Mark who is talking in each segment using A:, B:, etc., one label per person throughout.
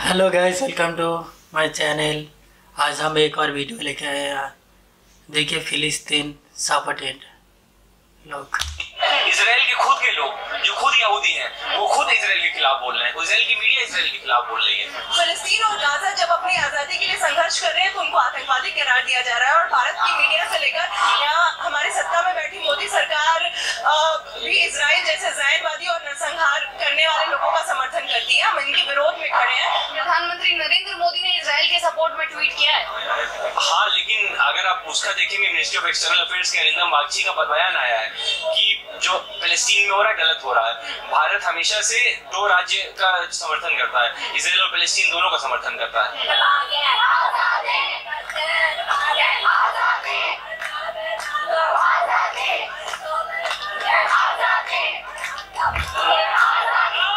A: Hello guys, welcome to my channel. आज हम एक और वीडियो लेके आए हैं। देखिए फिलिस्तीन सपोर्टेड लोग,
B: इजराइल के खुद के लोग जो खुद यहूदी हैं वो खुद इजराइल के खिलाफ बोल रहे हैं। इजराइल की मीडिया इजराइल के खिलाफ बोल रही है।
C: फिलिस्तीन और गाजा जब अपनी आजादी के लिए संघर्ष कर रहे हैं तो उनको आतंकवादी करार दिया जा रहा है और भारत की मीडिया से लेकर यहाँ हमारी सत्ता में बैठी मोदी सरकार भी इजराइल जैसे जायनवादी और नरसंहार करने वाले लोगों का समर्थन करती है। हम इनके विरोध में खड़े हैं।
D: प्रधानमंत्री नरेंद्र मोदी ने इजराइल के सपोर्ट में ट्वीट किया है।
B: हाँ, लेकिन अगर आप उसका देखेंगे, मिनिस्ट्री ऑफ एक्सटर्नल अफेयर्स के अरिंदम बागची का बयान आया है कि जो फिलिस्तीन में हो रहा है गलत हो रहा है। भारत हमेशा से दो राज्य का समर्थन करता है, इजराइल और फिलिस्तीन दोनों का समर्थन करता है।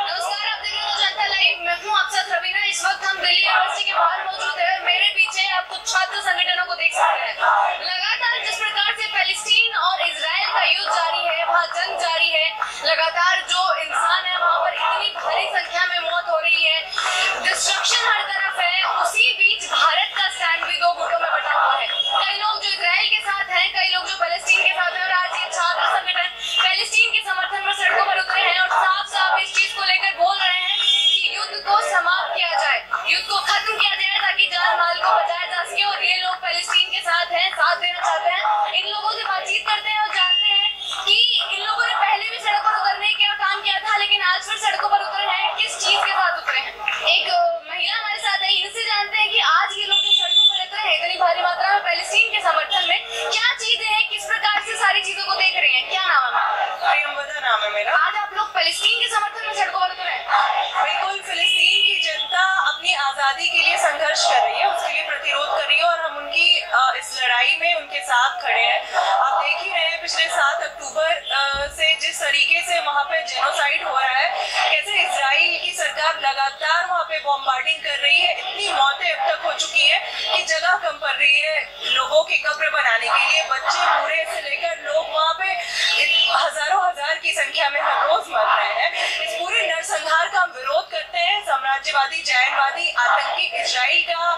D: नमस्कार, आप देख रहे हो जनता लाइव। मैं हूं आपके साथ रवीना। इस वक्त हम दिल्ली यूनिवर्सिटी के बाहर मौजूद हैं। मेरे पीछे आप कुछ छात्र संगठनों को देख सकते हैं। लगातार जिस प्रकार से फिलिस्तीन और इजराइल का युद्ध जारी है, वहाँ जंग जारी है, लगातार जो इंसान है वहाँ पर इतनी भारी संख्या में मौत हो रही है, डिस्ट्रक्शन हर तरफ है। उसी बीच भारत का स्टैंड भी दो गुटों में बटा हुआ है। कई लोग जो इजराइल के साथ हैं, कई लोग जो फिलिस्तीन के साथ हैं, और आज ये छात्र संगठन फिलिस्तीन के समर्थन में सड़कों पर उतरे हैं और साफ साफ इस चीज को लेकर बोल रहे हैं कि युद्ध को समाप्त किया जाए, युद्ध को खत्म किया जाए ताकि जान माल को बचाया जा सके। और ये लोग फिलिस्तीन के साथ हैं, साथ देना चाहते हैं। इन लोगों से बातचीत करते हैं और जानते हैं कि इन लोगों ने पहले भी सड़क पर उतरने का काम किया था, लेकिन आज फिर सड़कों पर उतरे हैं। किस चीज के साथ उतरे हैं? एक महिला हमारे साथ है, इनसे जानते हैं कि आज ये लोग जो सड़कों पर उतरे हैं इतनी भारी मात्रा में फिलिस्तीन के समर्थन में, क्या चीजें हैं, किस प्रकार से सारी चीजों को देख रही हैं? क्या नाम है?
C: प्रियंवदा नाम है मेरा।
D: आज आप लोग फिलिस्तीन के समर्थन में सड़कों पर उतरे हैं।
C: बिल्कुल, फिलिस्तीन की जनता अपनी आजादी के लिए संघर्ष कर रही है, उसके लिए प्रतिरोध कर रही है और हम उनकी इस लड़ाई में उनके साथ खड़े हैं। आप देख ही रहे हैं पिछले 7 अक्टूबर से जिस तरीके से वहाँ पे जेनोसाइड हो रहा है, कैसे इजराइल की सरकार लगातार वहाँ पे बॉम्बार्डिंग कर रही है। इतनी मौतें अब तक हो चुकी है कि जगह कम पड़ रही है लोगों की कब्र बनाने के लिए। बच्चे बूढ़े से लेकर लोग वहाँ पे हजारों हजार की संख्या में हर रोज मर रहे हैं। इस पूरे नरसंहार का हम विरोध करते हैं। साम्राज्यवादी, जायनवादी, आतंकी इजराइल का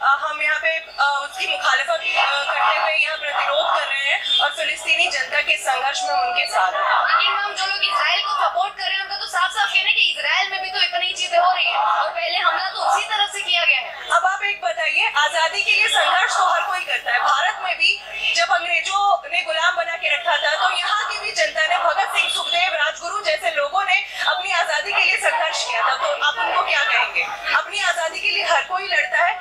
C: हम यहाँ पे उसकी मुखालिफत करते हुए यहाँ प्रतिरोध कर रहे हैं और फिलिस्तीनी जनता के संघर्ष में उनके साथ हैं।
D: लेकिन हम जो लोग इजराइल को सपोर्ट कर रहे हैं उनका तो साफ साफ कहना है कि इजराइल में भी तो इतनी चीजें हो रही है और पहले हमला तो उसी तरफ से किया गया है।
C: अब आप एक बताइए, आजादी के लिए संघर्ष तो हर कोई करता है। भारत में भी जब अंग्रेजों ने गुलाम बना के रखा था तो यहाँ की भी जनता ने, भगत सिंह, सुखदेव, राजगुरु जैसे लोगों ने अपनी आजादी के लिए संघर्ष किया था। तो आप उनको क्या कहेंगे? अपनी आजादी के लिए हर कोई लड़ता है।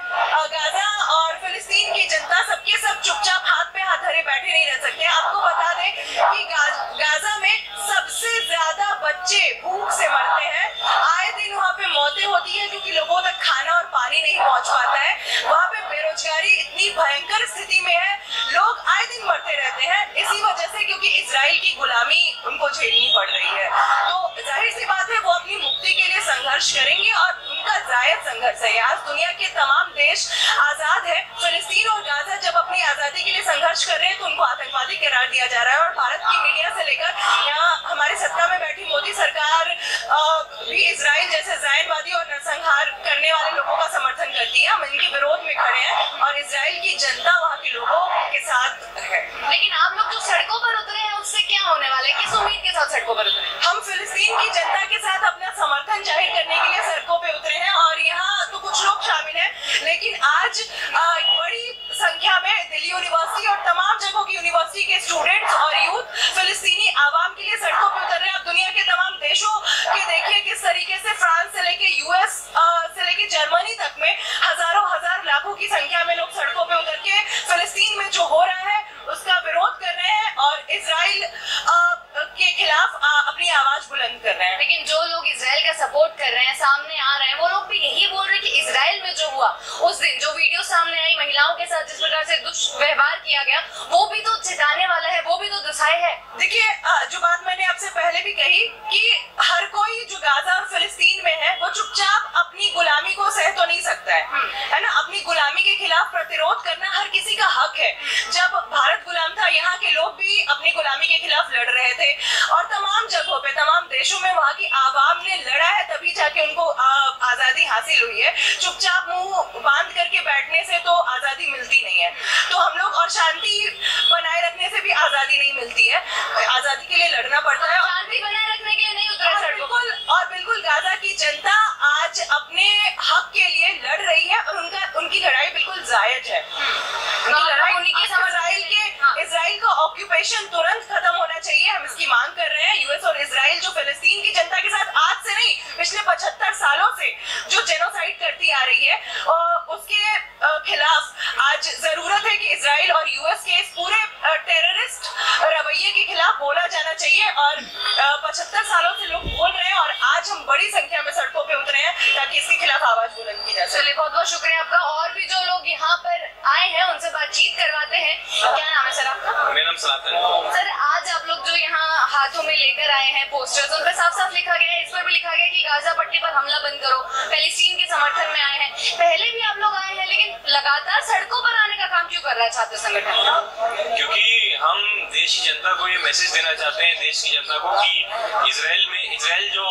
C: गाजा और फिलिस्तीन की जनता सबके सब चुपचाप हाथ पे हाथ धरे बैठे नहीं रह सकते। आपको बता दें कि गाजा में सबसे ज्यादा बच्चे भूख से मरते हैं। आए दिन वहाँ पे मौतें होती है क्योंकि लोगों तक खाना और पानी नहीं पहुँच पाता है। वहाँ पे बेरोजगारी इतनी भयंकर स्थिति में है, लोग आए दिन मरते रहते हैं इसी वजह से, क्योंकि इजराइल की गुलामी उनको झेलनी पड़ रही है। तो जाहिर सी बात है वो अपनी मुक्ति के लिए संघर्ष करेंगे और उनका जायज संघर्ष है। आज दुनिया के तमाम देश आजाद है। फिलिस्तीन और गाजा जब अपनी आजादी के लिए संघर्ष कर रहे हैं तो उनको आतंकवादी करार दिया जा रहा है और भारत की मीडिया से लेकर यहाँ हमारी सत्ता में बैठी मोदी सरकार भी इजराइल जैसे जायनवादी और नरसंहार करने वाले लोगों का समर्थन करती है। हम इनके विरोध में खड़े हैं और इजराइल की जनता वहाँ के लोगों के साथ है।
D: लेकिन आप लोग जो सड़कों पर उतरे हैं उससे क्या होने वाला है? किस उम्मीद के साथ सड़कों पर उतरे हैं?
C: हम फिलिस्तीन की जनता के साथ अपना समर्थन जाहिर करने के लिए सड़कों पे उतरे हैं और यहाँ तो कुछ लोग शामिल हैं, लेकिन आज बड़ी संख्या में दिल्ली यूनिवर्सिटी और तमाम जगहों की यूनिवर्सिटी के स्टूडेंट्स और यूथ फिलिस्तीनी आवाम के लिए सड़कों पे उतर रहे हैं। आप दुनिया के तमाम देशों के देखिए किस तरीके से, फ्रांस से लेके यूएस से लेके जर्मनी तक में हजारों हजार लाखों की संख्या में लोग सड़कों पे उतर के फिलिस्तीन में जो हो रहा है उसका विरोध कर रहे हैं और इजराइल के खिलाफ अपनी आवाज बुलंद कर रहे हैं।
D: लेकिन जो लोग इजराइल का सपोर्ट कर रहे हैं, सामने आ रहे हैं, वो लोग भी यही बोल रहे हैं कि इजराइल में जो हुआ उस दिन, जो वीडियो सामने आई महिलाओं के साथ जिस प्रकार से दुष्व्यवहार किया गया, वो भी तो चिताने वाला है, वो भी तो दुसाई है।
C: देखिए, जो बात मैंने आपसे पहले भी कही कि हर कोई जो गाजा और फिलिस्तीन में है वो चुपचाप अपनी गुलामी को सह तो नहीं सकता है ना। अपनी गुलामी के खिलाफ प्रतिरोध करना हर किसी का हक है। जब भारत गुलाम था, यहाँ के लोग भी अपनी गुलामी के खिलाफ लड़ रहे थे और तमाम जगहों पे, तमाम देशों में वहाँ की आवाम ने लड़ा है, तभी जाके उनको आजादी हासिल हुई चुपचाप मुंह बांध करके बैठने से तो आजादी मिलती नहीं है। तो हम लोग और शांति बनाए रखने से भी आजादी नहीं मिलती है, आजादी के लिए लड़ना पड़ता है।
D: शांति बनाए रखने के लिए नहीं उतरे सड़कों पर।
C: और बिल्कुल गाजा की जनता आज अपने हक के लिए लड़ रही है और उनकी लड़ाई बिल्कुल जायज है। इजराइल का ऑक्यूपेशन तुरंत खत्म होना चाहिए, हम इसकी मांग कर रहे हैं। यूएस और इजराइल जो फिलिस्तीन की जनता के साथ आज से नहीं पिछले 75 सालों से जो जेनोसाइड करती आ रही है उसके खिलाफ आज जरूरत है कि इजराइल और यूएस के इस पूरे टेररिस्ट रवैये के खिलाफ बोला जाना चाहिए। और 75 सालों से लोग बोल रहे हैं और आज हम बड़ी संख्या में सड़कों पे उतरे हैं ताकि इसके खिलाफ आवाज बुलंद की जा सके।
D: चलिए, बहुत बहुत शुक्रिया आपका। और भी जो लोग यहाँ पर आए हैं उनसे बातचीत करवाते हैं। क्या नाम है सर आपका?
B: मेरा नाम सनातन।
D: सर, आज आप लोग जो यहाँ हाथों में लेकर आए हैं पोस्टर्स, उन पर साफ साफ लिखा गया है, इस पर भी लिखा गया कि गाजा पट्टी पर हमला बंद करो, पैलेस्टीन के समर्थन में आए हैं। पहले भी आप लोग आए हैं, लेकिन लगातार सड़कों पर आने का काम क्यों कर रहा है छात्र संगठन?
B: क्योंकि हम देश की जनता को ये मैसेज देना चाहते हैं, देश की जनता को, कि इजराइल जो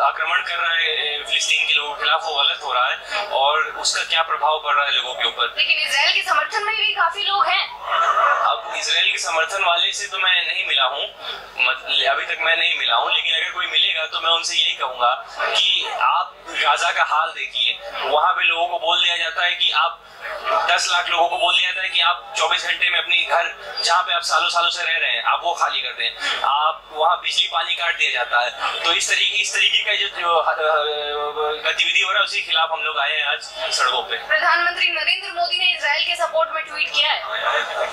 B: आक्रमण कर रहा है फिलिस्तीन के लोगों के खिलाफ, वो गलत हो रहा है और उसका क्या प्रभाव पड़ रहा है लोगों के ऊपर।
D: लेकिन इजराइल के समर्थन में भी काफी लोग हैं।
B: अब इजराइल के समर्थन वाले से तो मैं नहीं मिला हूँ, अभी तक मैं नहीं मिला हूँ, लेकिन अगर कोई मिलेगा तो मैं उनसे यही कहूंगा कि आप गाजा का हाल देखिए। वहां पे लोगों को बोल दिया जाता है कि आप 10 लाख लोगों को बोल दिया जाता है कि आप 24 घंटे में अपनी घर जहाँ पे आप सालों से रह रहे हैं आप वो खाली कर दें। आप वहाँ बिजली पानी काट दिया जाता है। तो इस तरीके का जो गतिविधि हो रहा है उसके खिलाफ हम लोग आए हैं आज सड़कों पे।
D: प्रधानमंत्री नरेंद्र मोदी ने इजराइल के सपोर्ट में ट्वीट किया है।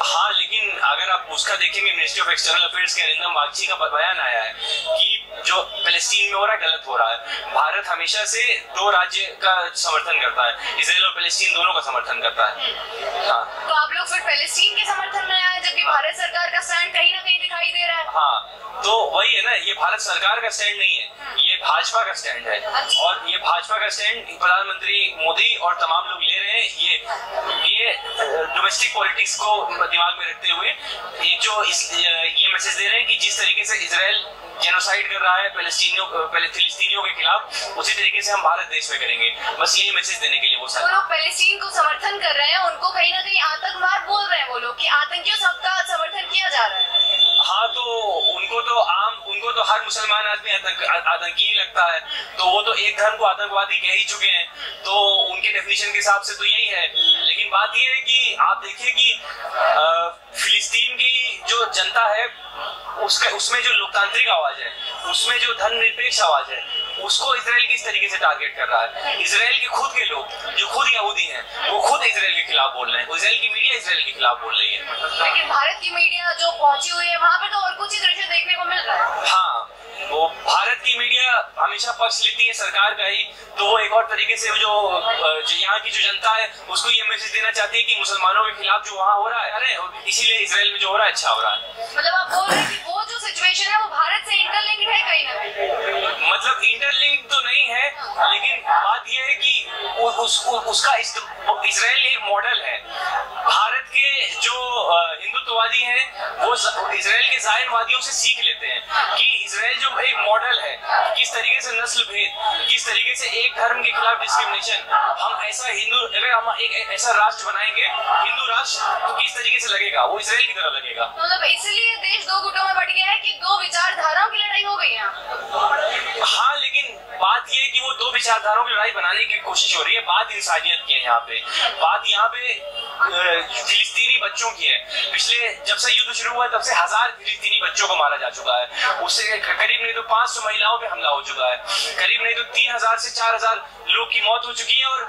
B: हाँ, लेकिन अगर आप उसका देखेंगे, मिनिस्ट्री ऑफ एक्सटर्नल अफेयर्स के अरिंदम बागची का बयान आया है कि जो पैलेस्टीन में हो रहा है गलत हो रहा है। भारत हमेशा से 2 राज्य का समर्थन करता है, इजराइल और पैलेस्टीन दोनों का समर्थन करता है। हाँ।
D: तो आप लोग फिर पैलेस्टीन के समर्थन में आए, जबकि भारत सरकार का स्टैंड कहीं ना कहीं दिखाई दे रहा है।
B: हाँ, तो वही है ना, ये भारत सरकार का स्टैंड नहीं है, ये भाजपा का स्टैंड है। और ये भाजपा का स्टैंड प्रधानमंत्री मोदी और तमाम लोग ले रहे हैं। ये डोमेस्टिक पॉलिटिक्स को दिमाग में रखते हुए ये मैसेज दे रहे हैं कि जिस तरीके से इजराइल जेनोसाइड कर रहा है फिलिस्तीनियों के खिलाफ, उसी तरीके से हम भारत देश में करेंगे। बस यही मैसेज देने के लिए वो
D: लोग पैलेस्टीन को समर्थन कर रहे हैं, उनको कहीं ना कहीं आतंकवाद बोल रहे हैं वो लोग, कि आतंकियों सबका समर्थन किया जा रहा है।
B: हाँ, तो उनको तो हर मुसलमान आदमी आतंकी ही लगता है, तो वो तो एक धर्म को आतंकवादी कह ही चुके हैं, तो उनके डेफिनेशन के हिसाब से तो यही है। लेकिन बात ये है कि आप देखिए कि फिलिस्तीन की जो जनता है उसमें जो लोकतांत्रिक आवाज है, उसमें जो धर्मनिरपेक्ष आवाज है, उसको इजराइल किस तरीके से टारगेट कर रहा है। इजराइल के खुद के लोग जो खुद यहूदी हैं वो खुद इजराइल के खिलाफ बोल रहे हैं, इजराइल की मीडिया इजराइल के खिलाफ बोल रही है।
D: लेकिन भारत की मीडिया जो पहुंची हुई है वहाँ पे तो और कुछ ही दृश्य देखने को मिल रहा है।
B: हाँ, वो भारत की मीडिया हमेशा पक्ष लेती है सरकार का ही, तो वो एक और तरीके से जो यहाँ की जो जनता है उसको ये मैसेज देना चाहती है कि मुसलमानों के खिलाफ जो वहाँ हो रहा है, अरे इसीलिए इजराइल में जो हो रहा है अच्छा हो रहा है।
D: मतलब आप बोल रहे हैं कि वो जो सिचुएशन है वो भारत से इंटरलिंक्ड है कहीं ना कहीं।
B: मतलब इंटरलिंक्ड तो नहीं है, लेकिन बात ये है कि उसका इजराइल एक मॉडल है। भारत के जो हिंदुत्ववादी हैं वो इजराइल के जायनवादियों से सीख लेते हैं कि इजराइल जो एक मॉडल है, किस तरीके से नस्ल भेद, किस तरीके से एक धर्म के खिलाफ डिस्क्रिमिनेशन, हम ऐसा अगर हम एक ऐसा राष्ट्र बनाएंगे हिंदू राष्ट्र, तो किस तरीके से लगेगा, वो इजराइल की तरह लगेगा।
D: मतलब इसलिए देश 2 गुटों में बट गया है कि 2 विचारधाराओं की लड़ाई हो गई है।
B: हाँ, लेकिन बात ये है कि वो 2 विचारधाराओं की लड़ाई बनाने की कोशिश हो रही है। बात इंसानियत की है यहाँ पे, बात यहाँ पे फिलिस्तीनी बच्चों की है। पिछले जब से युद्ध शुरू हुआ तब से 1000 फिलिस्तीनी बच्चों को मारा जा चुका है, उससे करीब नहीं तो 500 महिलाओं पे हमला हो चुका है, करीब नहीं तो 3000 से 4000 लोग की मौत हो चुकी है और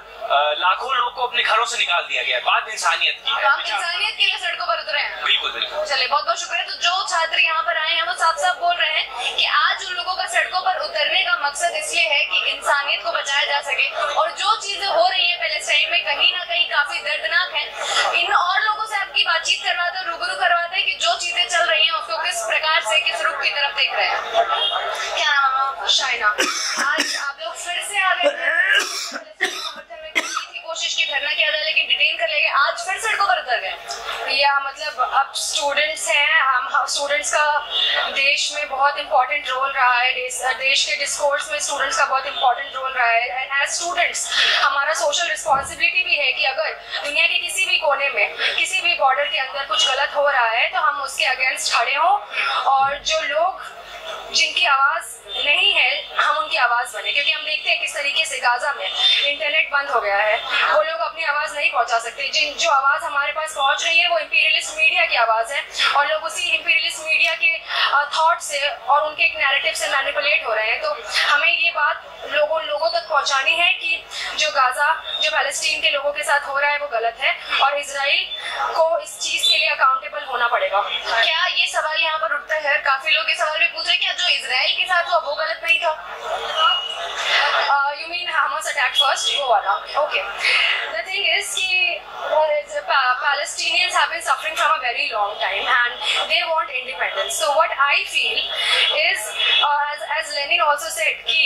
B: लाखों लोग को अपने घरों से निकाल दिया गया है। बात इंसानियत की है।
D: आप इंसानियत के लिए सड़कों पर उतरे हैं।
B: बिल्कुल बिल्कुल।
D: चलिए, बहुत बहुत शुक्रिया। तो जो छात्र यहाँ पर आए हैं वो साफ साफ बोल रहे हैं कि आज उन लोगों का सड़कों पर उतरने का मकसद इसलिए है कि इंसानियत को बचाया जा सके, और जो चीजें हो रही है पैलेस्टाइन में कहीं ना कहीं काफी दर्दनाक है। इन और लोगों से आपकी बातचीत करवाते हैं, रूबरू करवाते हैं कि जो चीजें चल रही हैं उसको किस प्रकार से, किस रुख की तरफ देख रहे हैं। क्या नाम है? शाइना। आज आप लोग फिर से आ गए, समर्थन में कोशिश की धरना किया था लेकिन डिटेन कर ले गए, आज फिर सड़कों पर उतर गए। या मतलब अब स्टूडेंट्स हैं, हम स्टूडेंट्स का देश में बहुत इंपॉर्टेंट रोल रहा है, देश के डिस्कोर्स में स्टूडेंट्स का बहुत इंपॉर्टेंट रोल रहा है। एंड एज स्टूडेंट्स हमारा सोशल रिस्पॉन्सिबिलिटी भी है कि अगर दुनिया के किसी भी कोने में किसी भी बॉर्डर के अंदर कुछ गलत हो रहा है तो हम उसके अगेंस्ट खड़े हों, और जो लोग जिनकी आवाज़ नहीं है हम उनकी आवाज़ बने। क्योंकि हम देखते हैं किस तरीके से गाजा में इंटरनेट बंद हो गया है, वो लोग अपनी आवाज़ नहीं पहुंचा सकते। जो आवाज़ हमारे पास पहुंच रही है वो इंपीरियलिस्ट मीडिया की आवाज़ है, और लोग उसी इंपीरियलिस्ट मीडिया के थॉट से और उनके एक नैरेटिव से मैनिपुलेट हो रहे हैं। तो हमें ये बात लोगों तक पहुंचानी है कि जो गाजा, जो पैलेस्टीन के लोगों के साथ हो रहा है वो गलत है, और इजराइल को इस चीज़ के लिए अकाउंटेबल होना पड़ेगा।
C: क्या ये सवाल यहाँ पर उठता है, काफी लोग ये सवाल भी पूछ रहे हैं, क्या जो इजराइल के साथ हुआ वो गलत नहीं था?
D: You mean Hamas attacked first? वो वाला। Okay. The thing is कि Palestinians have been suffering from a very long time and they want independence. So what I feel is, as Lenin also said, कि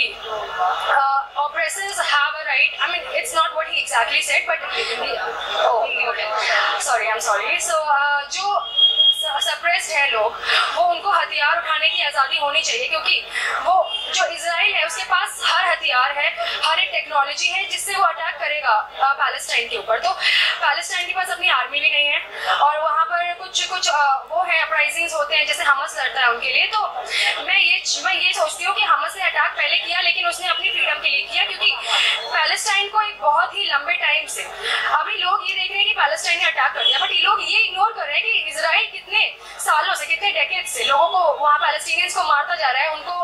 D: oppressors have a right. I mean, it's not what he exactly said, but okay. I'm sorry. So जो suppressed है लोग, वो उनको हथियार उठाने की आज़ादी होनी चाहिए, क्योंकि वो जो इजराइल है उसके पास हर हथियार है, हर एक टेक्नोलॉजी है जिससे वो अटैक करेगा पैलेस्टाइन के ऊपर। तो पैलेस्टाइन के पास अपनी आर्मी भी नहीं है, और वहाँ पर कुछ वो है अपराइजिंग्स होते हैं जैसे हमस लड़ता है उनके लिए। तो मैं ये सोचती हूँ कि हमस ने अटैक पहले किया, लेकिन उसने अपनी फ्रीडम के लिए किया, क्योंकि पैलेस्टाइन को एक बहुत ही लंबे टाइम से, अभी लोग ये देख रहे हैं कि पैलेस्टाइन ने अटैक कर दिया, बट ये लोग ये इग्नोर कर रहे हैं कि इजराइल कितने सालों से, कितने डेकेड से लोगों को, वहाँ पैलेस्टीनियंस को मारता जा रहा है, उनको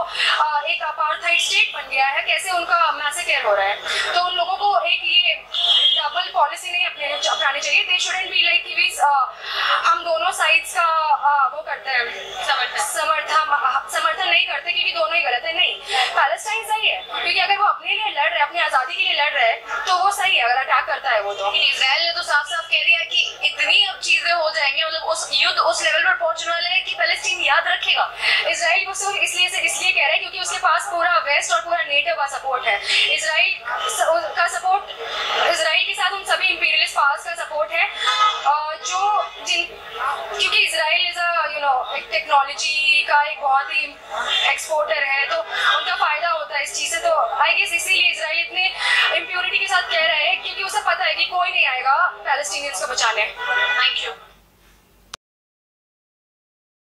D: एक अपार्थाइड स्टेट बन गया है, कैसे उनका मैसेकर हो रहा है। तो उन लोगों को एक ये डबल पॉलिसी नहीं अपनानी चाहिए। दे शुडंट बी लाइक कि हम दोनों साइड्स का वो करते हैं, समर्थन नहीं करते क्योंकि दोनों ही गलत है। नहीं, पैलेस्टाइन सही है, क्योंकि अगर वो अपने लिए लड़ रहे हैं, अपनी आज़ादी के लिए लड़ रहे हैं, तो वो सही है अगर अटैक करता है वो। तो
C: इजराइल ने तो साफ साफ कह दिया कि इतनी अब चीजें हो जाएंगी, मतलब उस युद्ध उस लेवल पर पहुंचने वाला है कि पैलेस्टीन याद रखेगा।
D: इजराइल को इसलिए कह रहे हैं क्योंकि उसके पास पूरा वेस्ट और पूरा नेटो का सपोर्ट है। इजराइल का सपोर्ट, इजराइल के साथ उन सभी इंपीरियलिस्ट पावर्स का सपोर्ट है, क्योंकि इजराइल इज एक टेक्नोलॉजी का एक बहुत ही एक्सपोर्टर है, तो उनका फायदा होता है इस चीज़ से। तो आई गेस इसीलिए इजराइल इतने इम्प्योरिटी के साथ कह रहे हैं, क्योंकि उसे पता है कि कोई नहीं आएगा पैलेस्टीनियंस को बचाने।
C: Thank you.